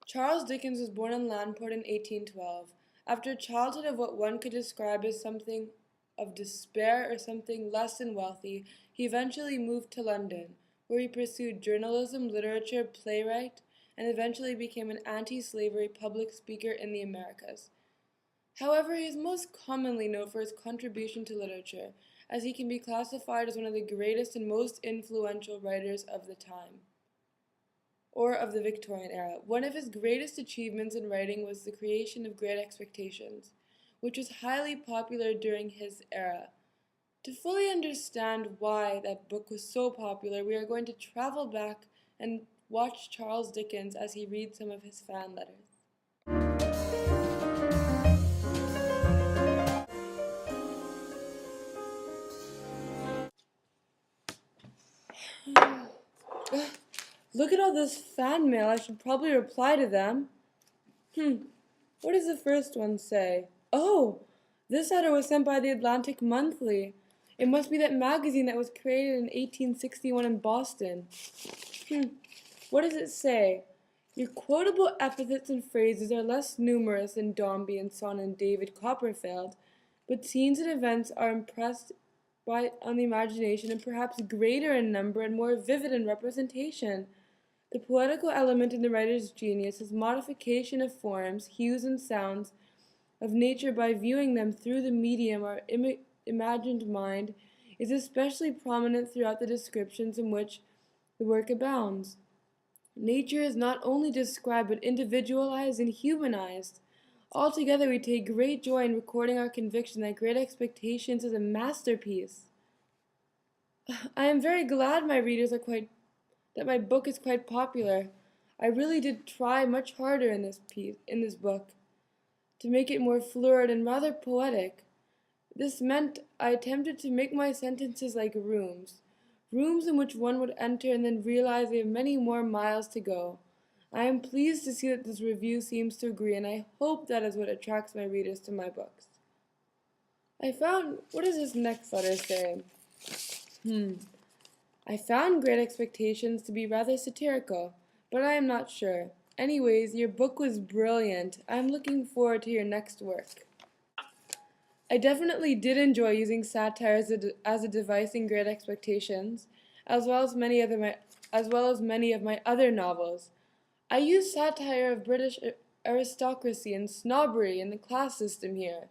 Charles Dickens was born in Landport in 1812. After a childhood of what one could describe as something of despair or something less than wealthy, he eventually moved to London, where he pursued journalism, literature, playwright, and eventually became an anti-slavery public speaker in the Americas. However, he is most commonly known for his contribution to literature, as he can be classified as one of the greatest and most influential writers of the time, or of the Victorian era. One of his greatest achievements in writing was the creation of Great Expectations, which was highly popular during his era. To fully understand why that book was so popular, we are going to travel back and watch Charles Dickens as he reads some of his fan letters. Look at all this fan mail. I should probably reply to them. What does the first one say? Oh, this letter was sent by the Atlantic Monthly. It must be that magazine that was created in 1861 in Boston. What does it say? Your quotable epithets and phrases are less numerous than Dombey and Son and David Copperfield, but scenes and events are impressed on the imagination and perhaps greater in number and more vivid in representation. The poetical element in the writer's genius is modification of forms, hues, and sounds of nature by viewing them through the medium or imagined mind is especially prominent throughout the descriptions in which the work abounds. Nature is not only described but individualized and humanized. Altogether, we take great joy in recording our conviction that Great Expectations is a masterpiece. I am very glad that my book is quite popular. I really did try much harder in this book, to make it more florid and rather poetic. This meant I attempted to make my sentences like rooms in which one would enter and then realize they have many more miles to go. I am pleased to see that this review seems to agree, and I hope that is what attracts my readers to my books. What does this next letter say? I found Great Expectations to be rather satirical, but I am not sure. Anyways, your book was brilliant. I am looking forward to your next work. I definitely did enjoy using satire as a device in Great Expectations, as well as many of my other novels. I use satire of British aristocracy and snobbery in the class system here.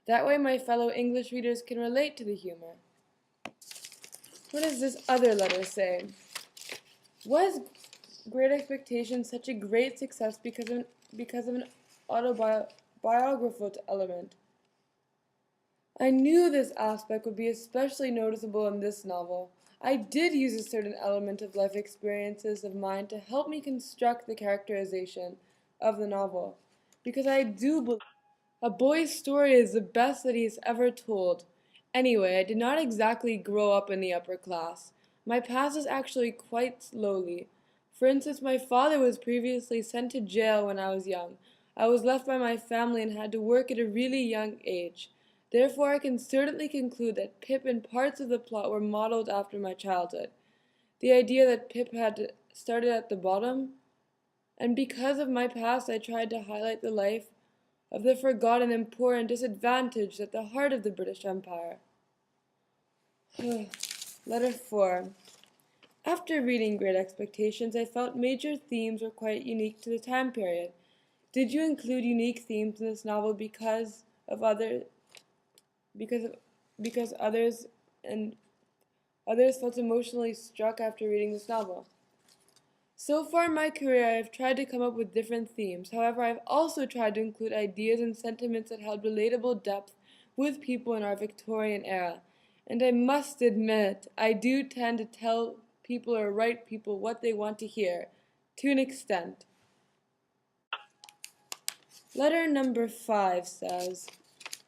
That way my fellow English readers can relate to the humor. What does this other letter say? Was Great Expectations such a great success because of an autobiographical element? I knew this aspect would be especially noticeable in this novel. I did use a certain element of life experiences of mine to help me construct the characterization of the novel, because I do believe a boy's story is the best that he has ever told. Anyway, I did not exactly grow up in the upper class. My past is actually quite slowly. For instance, my father was previously sent to jail when I was young. I was left by my family and had to work at a really young age. Therefore, I can certainly conclude that Pip and parts of the plot were modeled after my childhood. The idea that Pip had started at the bottom, and because of my past I tried to highlight the life of the forgotten and poor and disadvantaged at the heart of the British Empire. Letter 4. After reading Great Expectations, I felt major themes were quite unique to the time period. Did you include unique themes in this novel because others felt emotionally struck after reading this novel? So far in my career, I have tried to come up with different themes. However, I have also tried to include ideas and sentiments that held relatable depth with people in our Victorian era. And I must admit, I do tend to tell people or write people what they want to hear, to an extent. Letter number 5 says,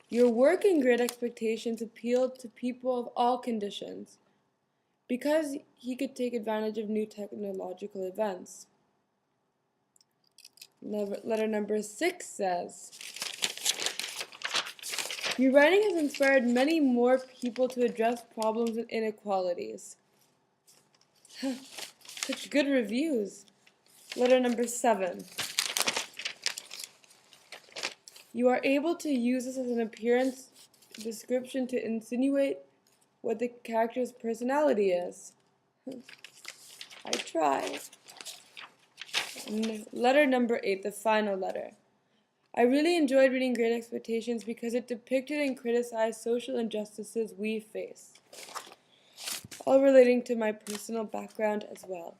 your work in Great Expectations appealed to people of all conditions, because he could take advantage of new technological events. Letter number 6 says, your writing has inspired many more people to address problems and inequalities. Such good reviews. Letter number 7. You are able to use this as an appearance description to insinuate what the character's personality is. I try. Letter number 8, the final letter. I really enjoyed reading Great Expectations because it depicted and criticized social injustices we face, all relating to my personal background as well.